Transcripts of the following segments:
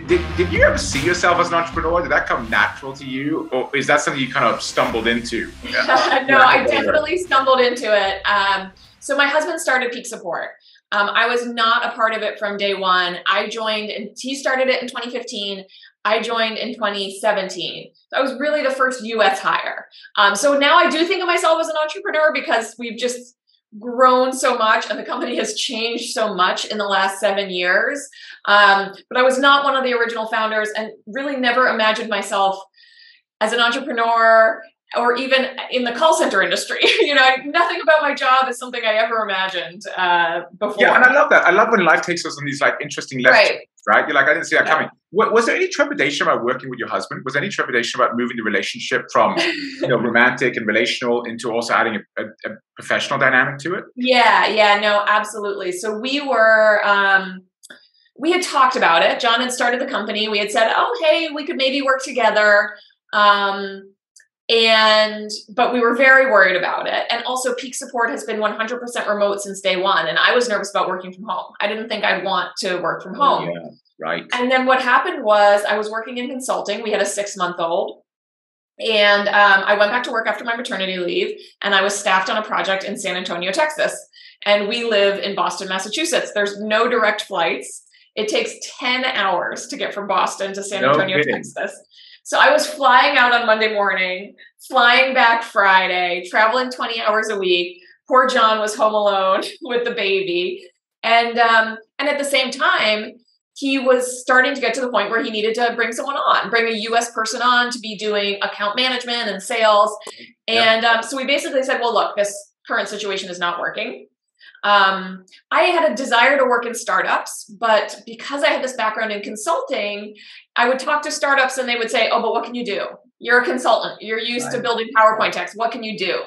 Did you ever see yourself as an entrepreneur? Did that come natural to you? Or is that something you kind of stumbled into? No, I definitely stumbled into it. So my husband started Peak Support. I was not a part of it from day one. I joined, and he started it in 2015. I joined in 2017. So I was really the first US hire. So now I do think of myself as an entrepreneur because we've just grown so much and the company has changed so much in the last 7 years. But I was not one of the original founders and really never imagined myself as an entrepreneur or even in the call center industry. Nothing about my job is something I ever imagined before. Yeah, and I love that. I love when life takes us on these like interesting left turns, right? You're like, I didn't see that coming. Was there any trepidation about working with your husband? Was there any trepidation about moving the relationship from romantic and relational into also adding a professional dynamic to it? Yeah, no, absolutely. So we had talked about it. John had started the company. We had said, oh, hey, we could maybe work together. But we were very worried about it. And also Peak Support has been 100% remote since day one. And I was nervous about working from home. I didn't think I'd want to work from home. Yeah, right. And then what happened was I was working in consulting. We had a 6-month-old. And I went back to work after my maternity leave. And I was staffed on a project in San Antonio, Texas. And we live in Boston, Massachusetts. There's no direct flights. It takes 10 hours to get from Boston to San Antonio, Texas. So I was flying out on Monday morning, flying back Friday, traveling 20 hours a week. Poor John was home alone with the baby. And at the same time, he was starting to get to the point where he needed to bring someone on, bring a US person on to be doing account management and sales. And so we basically said, well, look, this current situation is not working. I had a desire to work in startups, but because I had this background in consulting, I would talk to startups and they would say, oh, but what can you do? You're a consultant. You're used to building PowerPoint decks. What can you do?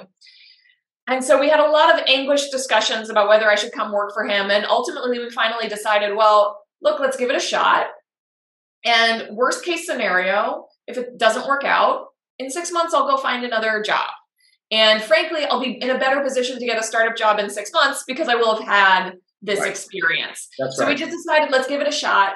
And so we had a lot of anguished discussions about whether I should come work for him. And ultimately, we finally decided, well, look, let's give it a shot. And worst case scenario, if it doesn't work out, in 6 months, I'll go find another job. And frankly, I'll be in a better position to get a startup job in 6 months because I will have had this experience. So we just decided, let's give it a shot.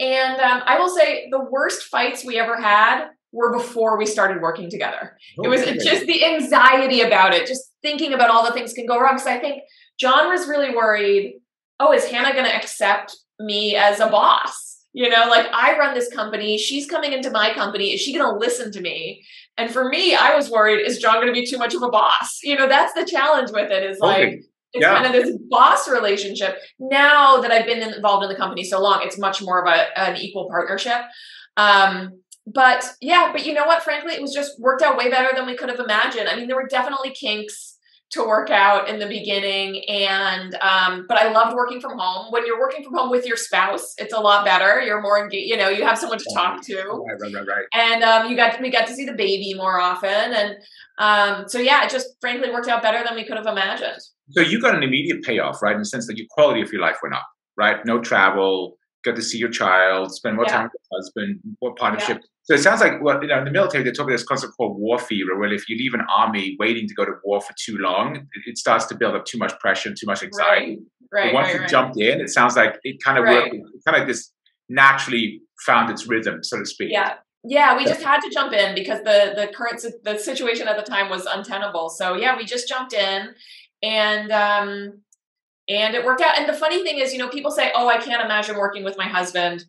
And I will say the worst fights we ever had were before we started working together. It was just the anxiety about it, just thinking about all the things can go wrong. Because I think John was really worried, oh, is Hannah going to accept me as a boss? Like I run this company, she's coming into my company. Is she going to listen to me? And for me, I was worried, is John going to be too much of a boss? That's the challenge with it is like, it's kind of this boss relationship. Now that I've been involved in the company so long, it's much more of an equal partnership. But you know what, frankly, it was just worked out way better than we could have imagined. I mean, there were definitely kinks to work out in the beginning. But I loved working from home. When you're working from home with your spouse, it's a lot better. You're more engaged, you have someone to talk to. Right. And we got to see the baby more often. And it just frankly worked out better than we could have imagined. So you got an immediate payoff, right? In the sense that your quality of your life went up, right? No travel, got to see your child, spend more time with your husband, more partnership. So it sounds like, in the military, they talk about this concept called war fever, where if you leave an army waiting to go to war for too long, it starts to build up too much pressure and too much anxiety. But once you jumped in, it sounds like it kind of worked. It kind of just naturally found its rhythm, so to speak. Yeah, we just had to jump in because the situation at the time was untenable. So we just jumped in, and it worked out. And the funny thing is, people say, oh, I can't imagine working with my husband.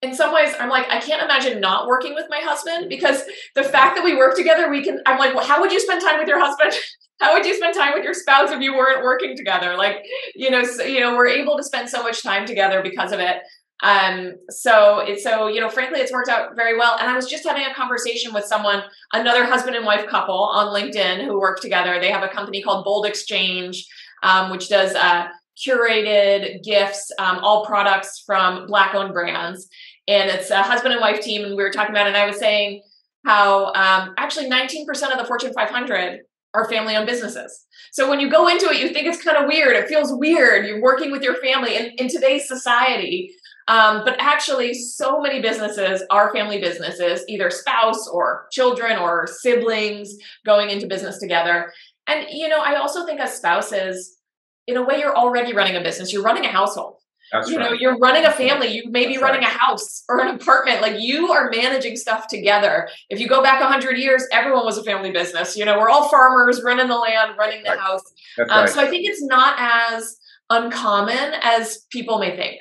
In some ways, I'm like, I can't imagine not working with my husband because the fact that we work together, I'm like, well, how would you spend time with your husband? How would you spend time with your spouse if you weren't working together? Like, we're able to spend so much time together because of it. Frankly, it's worked out very well. And I was just having a conversation with another husband and wife couple on LinkedIn who work together. They have a company called Bold Exchange, which does curated gifts, all products from Black-owned brands. And it's a husband and wife team. And we were talking about it. And I was saying how actually 19% of the Fortune 500 are family-owned businesses. So when you go into it, you think it's kind of weird. It feels weird. You're working with your family in today's society. But actually, so many businesses are family businesses, either spouse or children or siblings going into business together. And, I also think as spouses, in a way, you're already running a business. You're running a household. That's You know, right. you're running a family. You may be That's running right. a house or an apartment. Like you are managing stuff together. If you go back 100 years, everyone was a family business. You know, we're all farmers running the land, running the Right. house. That's right. So I think it's not as uncommon as people may think.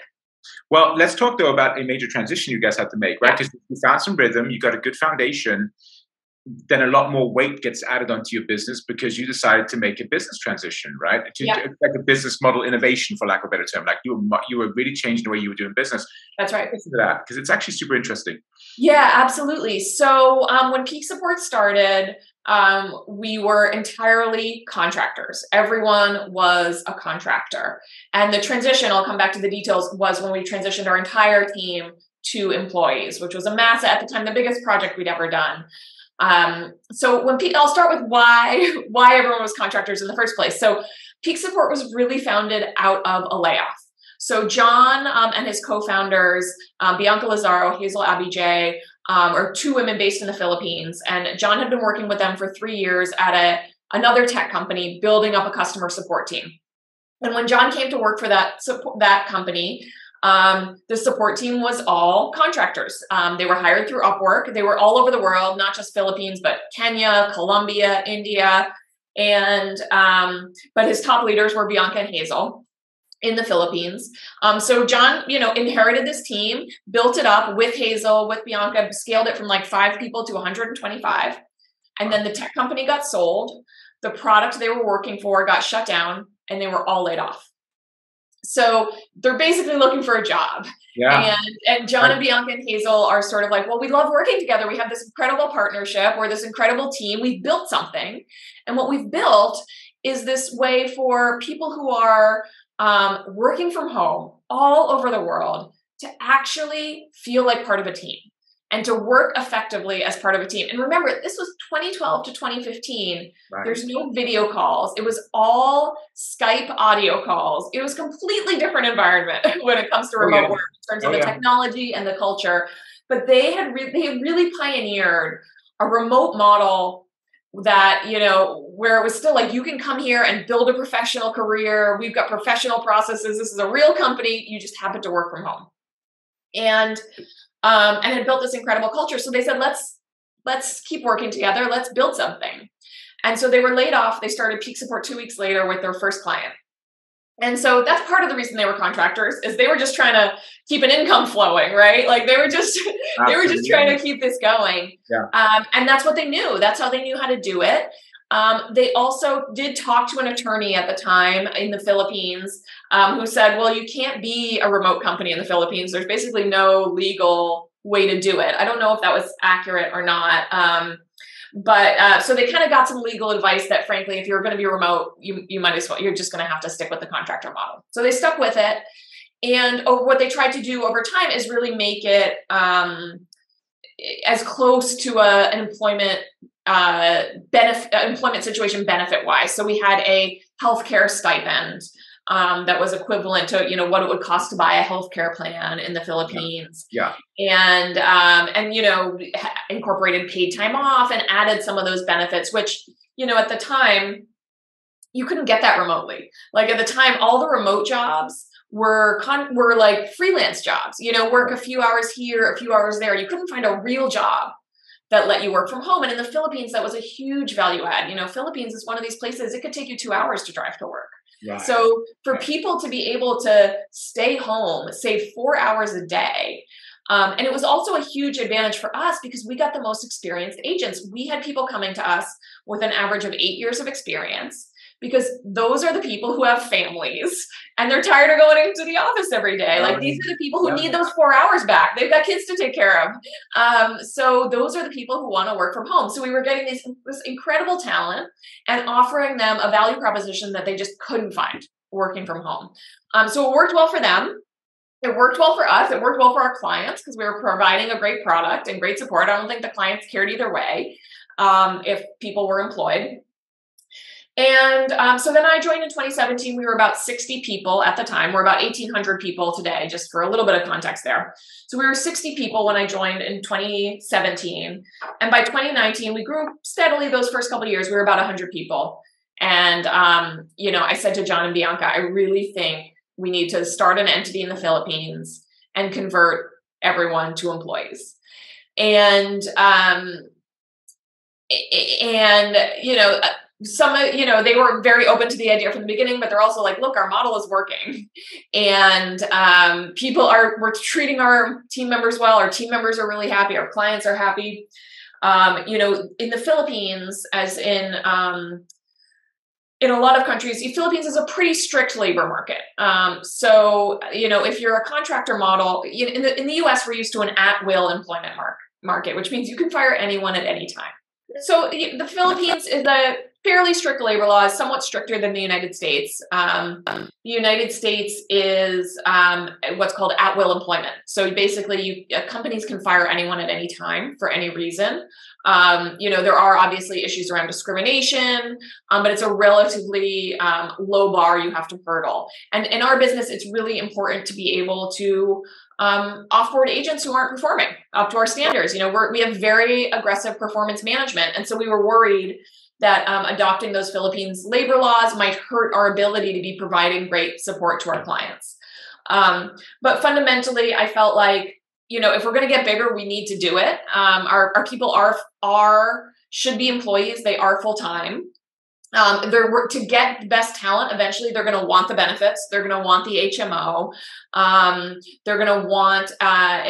Well, let's talk though about a major transition you guys had to make, right? Yeah. Because you found some rhythm, you got a good foundation, then a lot more weight gets added onto your business because you decided to make a business transition, right? Yeah. Like a business model innovation, for lack of a better term. Like you were really changing the way you were doing business. That's right. Listen to that because it's actually super interesting. Yeah, absolutely. So when Peak Support started, we were entirely contractors. Everyone was a contractor. And the transition, I'll come back to the details, was when we transitioned our entire team to employees, which was a massive, at the time, the biggest project we'd ever done. So I'll start with why everyone was contractors in the first place. So Peak Support was really founded out of a layoff. So John and his co-founders, Bianca Lazaro, Hazel Abijay, are two women based in the Philippines. And John had been working with them for 3 years at another tech company, building up a customer support team. And when John came to work for that company, the support team was all contractors. They were hired through Upwork. They were all over the world, not just Philippines, but Kenya, Colombia, India. But his top leaders were Bianca and Hazel in the Philippines. So John, inherited this team, built it up with Hazel, with Bianca, scaled it from like 5 people to 125. And then the tech company got sold. The product they were working for got shut down and they were all laid off. So they're basically looking for a job. Yeah. And John and Bianca and Hazel are sort of like, well, we love working together. We have this incredible partnership. We're this incredible team. We've built something. And what we've built is this way for people who are working from home all over the world to actually feel like part of a team and to work effectively as part of a team. And remember, this was 2012 to 2015. Right. There's no video calls. It was all Skype audio calls. It was a completely different environment when it comes to remote work in terms of the technology and the culture. But they had really pioneered a remote model that, where it was still like, you can come here and build a professional career. We've got professional processes. This is a real company. You just happen to work from home. And had built this incredible culture. So they said, let's keep working together. Let's build something. And so they were laid off. They started Peak Support 2 weeks later with their first client. And so that's part of the reason they were contractors, is they were just trying to keep an income flowing, right? Like they were just trying to keep this going. Yeah. And that's what they knew. That's how they knew how to do it. They also did talk to an attorney at the time in the Philippines who said, well, you can't be a remote company in the Philippines. There's basically no legal way to do it. I don't know if that was accurate or not. But so they kind of got some legal advice that, frankly, if you're going to be remote, you might as well, you're just going to have to stick with the contractor model. So they stuck with it. And what they tried to do over time is really make it as close to an employment situation benefit wise. So we had a healthcare stipend that was equivalent to what it would cost to buy a healthcare plan in the Philippines. Yeah. And incorporated paid time off and added some of those benefits, which at the time you couldn't get that remotely. Like at the time, all the remote jobs were like freelance jobs. Work a few hours here, a few hours there. You couldn't find a real job that let you work from home. And in the Philippines, that was a huge value add. Philippines is one of these places, it could take you 2 hours to drive to work. Right. So for people to be able to stay home, save 4 hours a day. And it was also a huge advantage for us because we got the most experienced agents. We had people coming to us with an average of 8 years of experience, because those are the people who have families and they're tired of going into the office every day. Like these are the people who need those 4 hours back. They've got kids to take care of. So those are the people who want to work from home. So we were getting this incredible talent and offering them a value proposition that they just couldn't find working from home. So it worked well for them. It worked well for us. It worked well for our clients because we were providing a great product and great support. I don't think the clients cared either way if people were employed. And so then I joined in 2017. We were about 60 people at the time. We're about 1,800 people today, just for a little bit of context there. So we were 60 people when I joined in 2017. And by 2019, we grew steadily. Those first couple of years, we were about 100 people. And, I said to John and Bianca, I really think we need to start an entity in the Philippines and convert everyone to employees. And they were very open to the idea from the beginning, but they're also like, look, our model is working, and we're treating our team members well. Our team members are really happy. Our clients are happy. In the Philippines, as in a lot of countries, the Philippines is a pretty strict labor market. So if you're a contractor model, in the US, we're used to an at-will employment market, which means you can fire anyone at any time. So the Philippines is a fairly strict labor law, is somewhat stricter than the United States. The United States is what's called at-will employment. So basically, companies can fire anyone at any time for any reason. There are obviously issues around discrimination, but it's a relatively low bar you have to hurdle. And in our business, it's really important to be able to offboard agents who aren't performing up to our standards. We have very aggressive performance management. And so we were worried that adopting those Philippines labor laws might hurt our ability to be providing great support to our clients. But fundamentally, I felt like, if we're going to get bigger, we need to do it. Our people should be employees. They are full-time. To get the best talent, eventually they're going to want the benefits. They're going to want the HMO. They're going to want,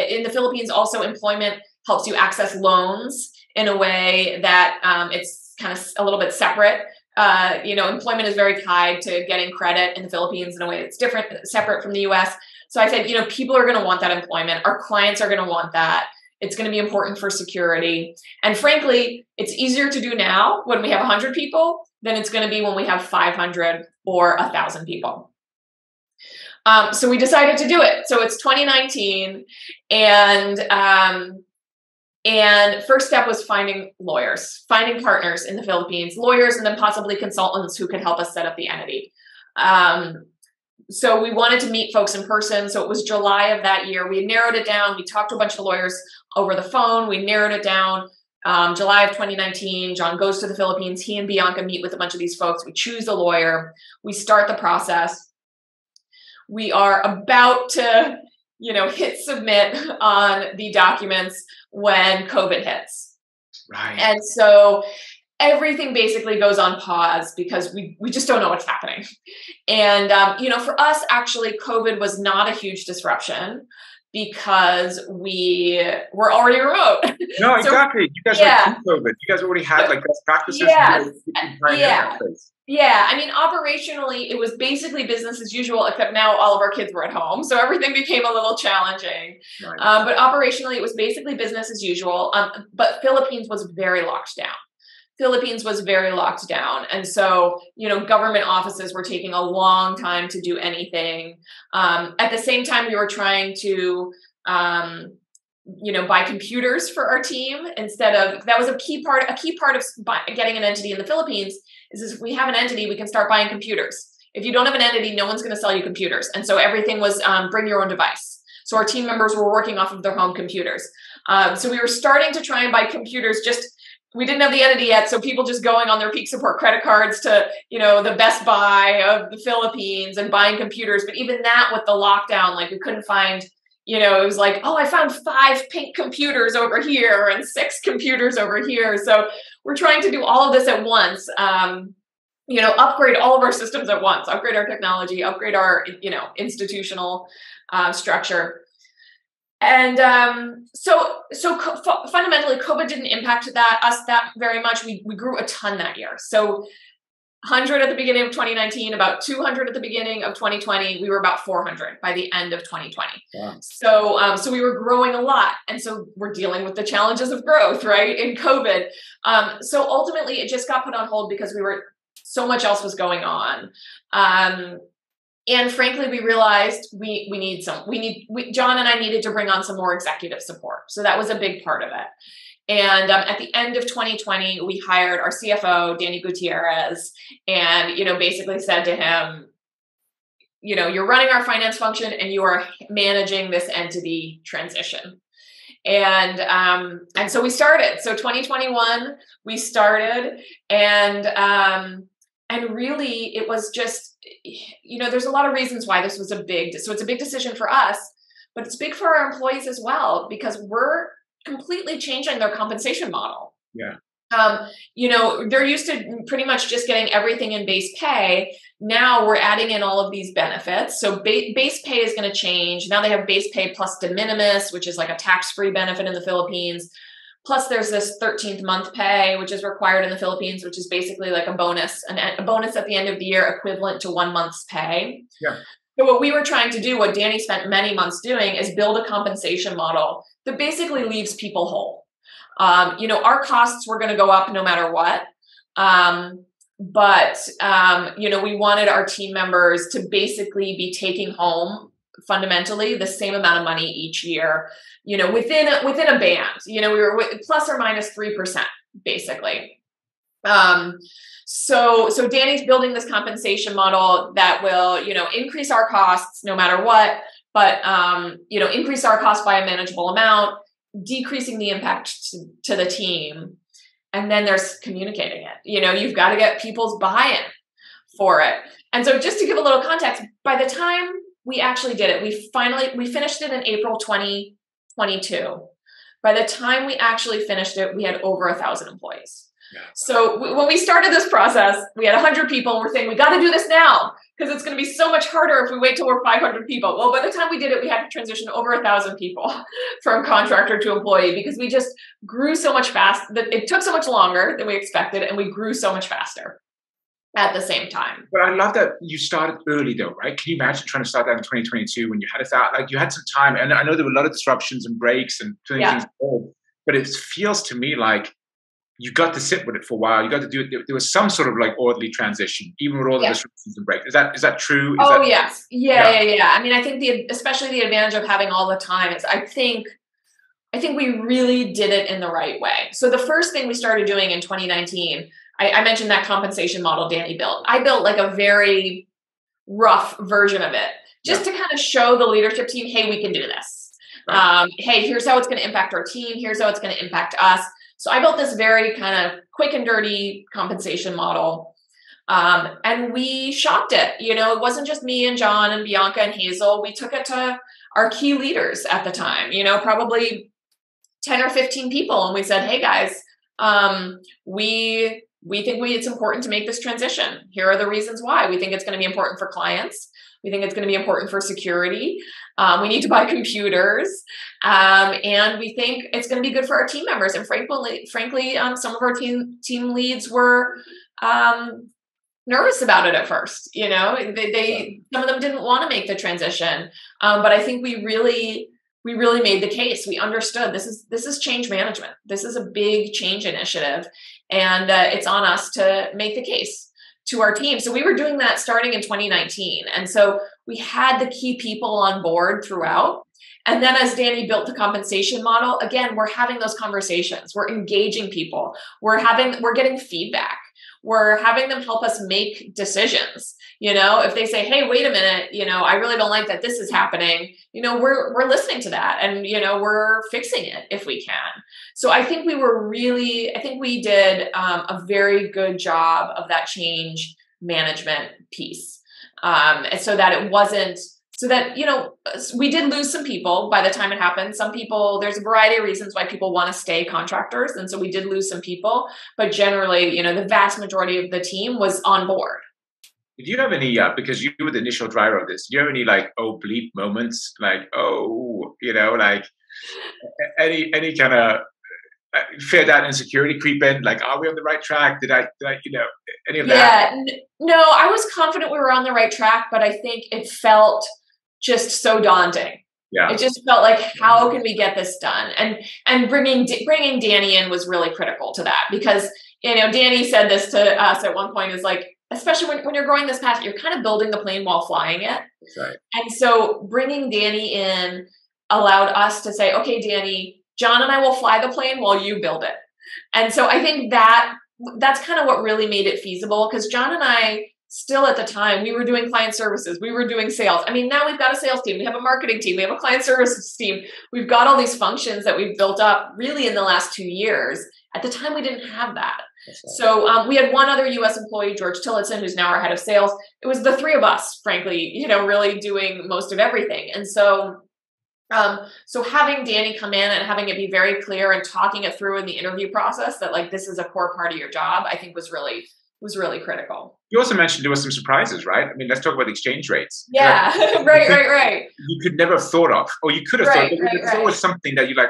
in the Philippines, also employment helps you access loans in a way that it's kind of a little bit separate. Employment is very tied to getting credit in the Philippines in a way that's separate from the US. So I said, people are going to want that employment. Our clients are going to want that. It's going to be important for security. And frankly, it's easier to do now when we have 100 people than it's going to be when we have 500 or 1,000 people. So we decided to do it. So it's 2019, and first step was finding partners in the Philippines, lawyers, and then possibly consultants who could help us set up the entity. So we wanted to meet folks in person. So it was July of that year. We narrowed it down. We talked to a bunch of lawyers over the phone. We narrowed it down. July of 2019, John goes to the Philippines. He and Bianca meet with a bunch of these folks. We choose a lawyer. We start the process. We are about to, hit submit on the documents when COVID hits. Right. And so everything basically goes on pause because we just don't know what's happening. And, for us, actually, COVID was not a huge disruption because we were already remote. No, exactly. You guys were pre-COVID. You guys already had best practices. Yeah. I mean, operationally, it was basically business as usual, except now all of our kids were at home. So everything became a little challenging. Right. But operationally, it was basically business as usual. But Philippines was very locked down. And so, government offices were taking a long time to do anything. At the same time, we were trying to, buy computers for our team that was a key part of getting an entity in the Philippines is if we have an entity, we can start buying computers. If you don't have an entity, no one's going to sell you computers. And so everything was bring your own device. So our team members were working off of their home computers. So we were starting to try and buy computers, we didn't have the entity yet, so people just going on their peak support credit cards to, the Best Buy of the Philippines and buying computers. But even that with the lockdown, we couldn't find, it was like, oh, I found 5 pink computers over here and 6 computers over here. So we're trying to do all of this at once, upgrade all of our systems at once, upgrade our technology, upgrade our, institutional structure. And fundamentally, COVID didn't impact us that very much. We grew a ton that year. So 100 at the beginning of 2019, about 200 at the beginning of 2020. We were about 400 by the end of 2020. Yeah. So we were growing a lot. And so we're dealing with the challenges of growth, right, in COVID. So ultimately, it just got put on hold because so much else was going on. And frankly, we realized John and I needed to bring on some more executive support. So that was a big part of it. And at the end of 2020, we hired our CFO, Danny Gutierrez, and, basically said to him, you're running our finance function and you are managing this entity transition. And so we started. So 2021, we started, and And really, it was just, there's a lot of reasons why this was so it's a big decision for us, but it's big for our employees as well, because we're completely changing their compensation model. Yeah. They're used to pretty much just getting everything in base pay. Now we're adding in all of these benefits. So base pay is going to change. Now they have base pay plus de minimis, which is like a tax-free benefit in the Philippines. Plus there's this 13th month pay, which is required in the Philippines, which is basically like a bonus at the end of the year equivalent to 1 month's pay. Yeah. So what we were trying to do, what Danny spent many months doing, is build a compensation model that basically leaves people whole. Our costs were going to go up no matter what. But we wanted our team members to basically be taking home fundamentally the same amount of money each year, within a band. We were plus or minus 3%, basically. So Danny's building this compensation model that will, increase our costs no matter what, but, increase our costs by a manageable amount, decreasing the impact to the team. And then there's communicating it. You've got to get people's buy-in for it. And so just to give a little context, by the time we actually did it, we finished it in April 2022. By the time we actually finished it, we had over 1,000 employees. Yeah. So when we started this process, we had 100 people, and we're saying, we got to do this now, because it's going to be so much harder if we wait till we're 500 people. Well, by the time we did it, we had to transition over 1,000 people from contractor to employee, because we just grew so much it took so much longer than we expected, and we grew so much faster at the same time. But I love that you started early, though, right? Can you imagine trying to start that in 2022 when you had you had some time? And I know there were a lot of disruptions and breaks and doing things forward, but it feels to me like you got to sit with it for a while. You got to do it. There was some sort of orderly transition, even with all the disruptions and breaks. Is that true? Yes. Yeah. I mean, I think especially the advantage of having all the time is I think we really did it in the right way. So the first thing we started doing in 2019, I mentioned that compensation model Danny built. I built a very rough version of it just to kind of show the leadership team, hey, we can do this. Right. Hey, here's how it's going to impact our team. Here's how it's going to impact us. So I built this very kind of quick and dirty compensation model. And we shopped it. It wasn't just me and John and Bianca and Hazel. We took it to our key leaders at the time, probably 10 or 15 people. And we said, hey guys, we think it's important to make this transition. Here are the reasons why. We think it's going to be important for clients. We think it's going to be important for security. We need to buy computers. And we think it's going to be good for our team members. And frankly, some of our team leads were nervous about it at first. Some of them didn't want to make the transition. But I think we really made the case. We understood this is change management. This is a big change initiative. And it's on us to make the case to our team. So we were doing that starting in 2019. And so we had the key people on board throughout. And then as Danny built the compensation model, again, we're having those conversations. We're engaging people. We're getting feedback. We're having them help us make decisions. If they say, hey, wait a minute, I really don't like that this is happening, we're listening to that, and, we're fixing it if we can. So I think we did a very good job of that change management piece. And so that we did lose some people by the time it happened. Some people, there's a variety of reasons why people want to stay contractors. And so we did lose some people, but generally, the vast majority of the team was on board. Did you have any, because you were the initial driver of this, do you have any bleep moments? Any kind of fear that insecurity creep in? Are we on the right track? Did I any of that? Yeah, no, I was confident we were on the right track, but I think it felt just so daunting. Yeah. It just felt like, how can we get this done? And bringing Danny in was really critical to that, because, Danny said this to us at one point, is especially when you're growing this fast, you're kind of building the plane while flying it. Right. And so bringing Danny in allowed us to say, okay, Danny, John and I will fly the plane while you build it. And so I think that's kind of what really made it feasible, because John and I still at the time, we were doing client services, we were doing sales. I mean, now we've got a sales team, we have a marketing team, we have a client services team. We've got all these functions that we've built up really in the last 2 years. At the time, we didn't have that. So we had one other U.S. employee, George Tillotson, who's now our head of sales. It was the three of us, frankly, really doing most of everything. And so having Danny come in and having it be very clear and talking it through in the interview process that like this is a core part of your job, I think was really critical. You also mentioned there were some surprises, right? I mean, let's talk about the exchange rates. Yeah, right. You could never have thought of, or you could have thought, there's always something that you like,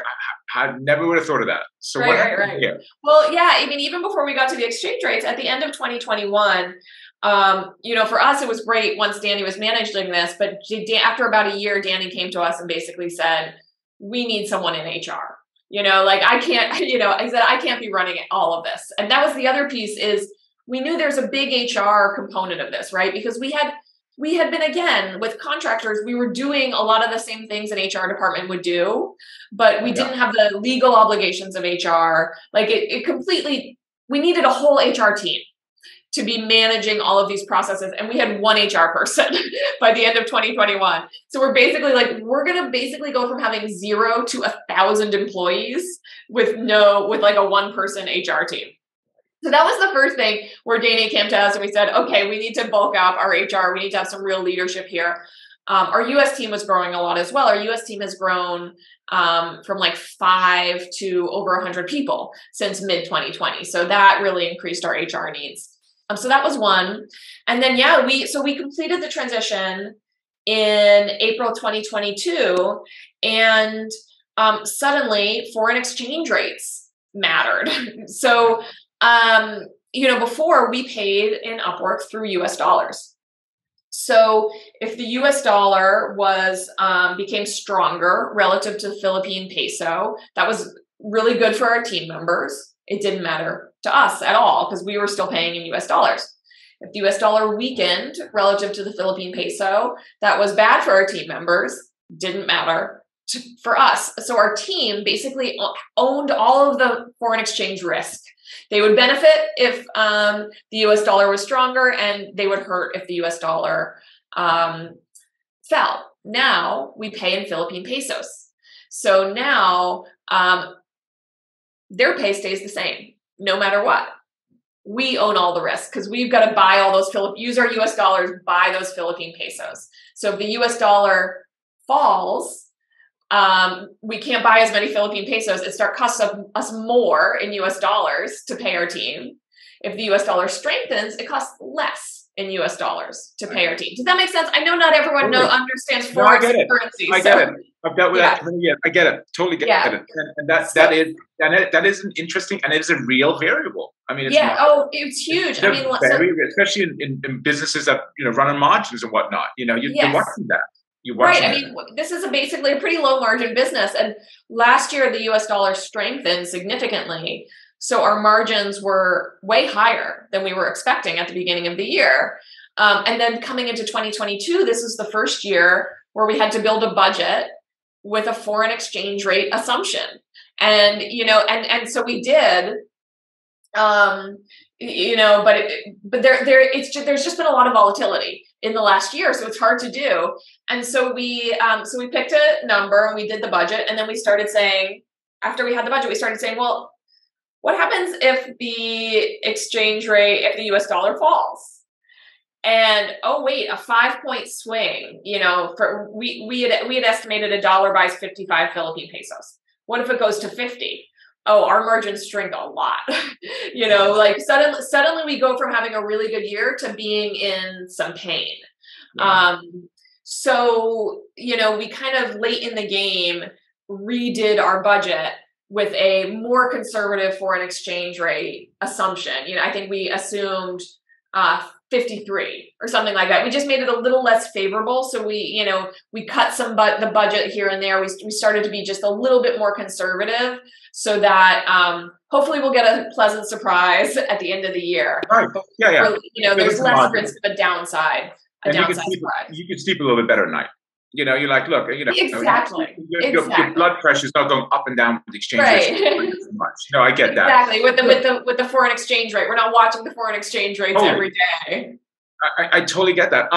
I never would have thought of that. So what happened here? Well, yeah, I mean, even before we got to the exchange rates, at the end of 2021, for us, it was great once Danny was managing this, but after about a year, Danny came to us and basically said, we need someone in HR. I can't, I said, I can't be running all of this. And that was the other piece is we knew there's a big HR component of this, right? Because we had been, again, with contractors, we were doing a lot of the same things an HR department would do, but we didn't have the legal obligations of HR. Like it completely, we needed a whole HR team to be managing all of these processes. And we had one HR person by the end of 2021. So we're basically we're going to basically go from having 0 to 1,000 employees with like a one person HR team. So that was the first thing where Danny came to us and we said, okay, we need to bulk up our HR. We need to have some real leadership here. Our US team was growing a lot as well. Our US team has grown from like 5 to over 100 people since mid 2020. So that really increased our HR needs. So that was one. And then, we completed the transition in April 2022 and suddenly foreign exchange rates mattered. So before we paid in Upwork through US dollars. So if the US dollar became stronger relative to the Philippine peso, that was really good for our team members. It didn't matter to us at all because we were still paying in US dollars. If the US dollar weakened relative to the Philippine peso, that was bad for our team members. Didn't matter for us. So our team basically owned all of the foreign exchange risk. They would benefit if the US dollar was stronger, and they would hurt if the US dollar fell. Now we pay in Philippine pesos. So now their pay stays the same no matter what. We own all the risk because we've got to buy all those use our US dollars, buy those Philippine pesos. So if the US dollar falls, we can't buy as many Philippine pesos. It costs us more in US dollars to pay our team. If the US dollar strengthens, it costs less in US dollars to pay our team. Does that make sense? I know not everyone understands foreign currency. I get it. I've dealt with that. I get it. Totally get it. And that is an interesting, and it is a real variable. I mean, it's huge. I mean, especially in businesses that run on margins and whatnot. You're watching that. Right. I mean, this is basically a pretty low margin business. And last year, the US dollar strengthened significantly. So our margins were way higher than we were expecting at the beginning of the year. And then coming into 2022, this is the first year where we had to build a budget with a foreign exchange rate assumption. And, and so we did, but there's just been a lot of volatility in the last year. So it's hard to do. And so we picked a number and we did the budget. And then we started saying, after we had the budget, we started saying, well, what happens if the exchange rate, if the US dollar falls? And a 5-point swing, we had estimated $1 buys 55 Philippine pesos. What if it goes to 50? Oh, our margins shrink a lot. Suddenly we go from having a really good year to being in some pain. Yeah. We kind of late in the game redid our budget with a more conservative foreign exchange rate assumption. I think we assumed 53 or something like that. We just made it a little less favorable. So we cut the budget here and there. We started to be just a little bit more conservative so that hopefully we'll get a pleasant surprise at the end of the year. Right. Yeah. There's less risk of a downside. You can sleep a little bit better at night. You're like, look, exactly. Your blood pressure is not going up and down with the exchange rate so much. I get that. Exactly. With the foreign exchange rate, we're not watching the foreign exchange rates every day. I totally get that.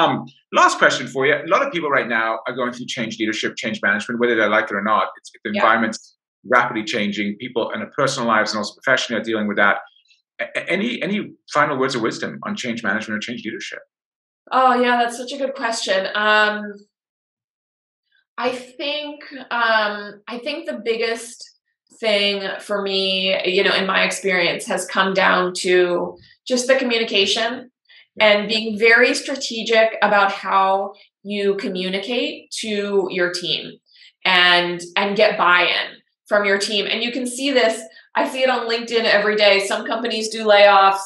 Last question for you. A lot of people right now are going through change leadership, change management, whether they like it or not. The environment's rapidly changing. People in their personal lives and also professionally are dealing with that. Any final words of wisdom on change management or change leadership? Oh yeah, that's such a good question. I think the biggest thing for me, in my experience, has come down to just the communication and being very strategic about how you communicate to your team and get buy-in from your team. And you can see this, I see it on LinkedIn every day. Some companies do layoffs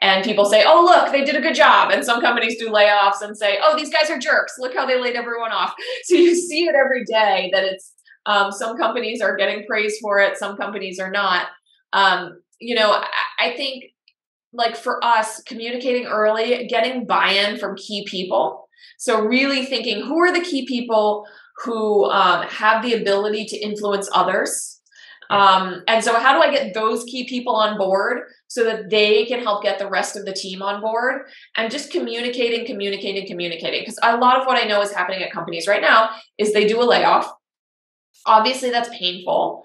and people say, oh, look, they did a good job. And some companies do layoffs and say, oh, these guys are jerks. Look how they laid everyone off. So you see it every day that it's some companies are getting praise for it. Some companies are not. I think like for us, communicating early, getting buy-in from key people. So really thinking, who are the key people who have the ability to influence others? And so how do I get those key people on board so that they can help get the rest of the team on board? And just communicating. Because a lot of what I know is happening at companies right now is they do a layoff. Obviously, that's painful.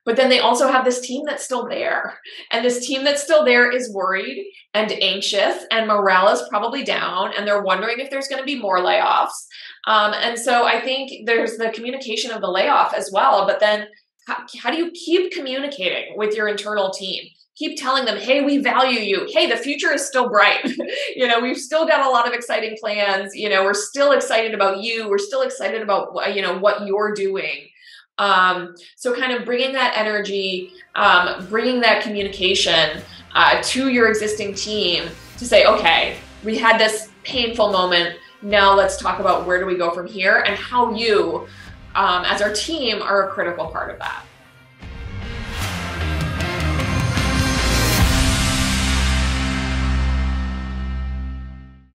But then they also have this team that's still there. And this team that's still there is worried and anxious, and morale is probably down, and they're wondering if there's going to be more layoffs. And so I think there's the communication of the layoff as well. But then how do you keep communicating with your internal team? Keep telling them, hey, we value you. Hey, the future is still bright. We've still got a lot of exciting plans. We're still excited about you. We're still excited about, what you're doing. So kind of bringing that energy, bringing that communication to your existing team to say, okay, we had this painful moment. Now let's talk about where do we go from here and how you, as our team, are a critical part of that.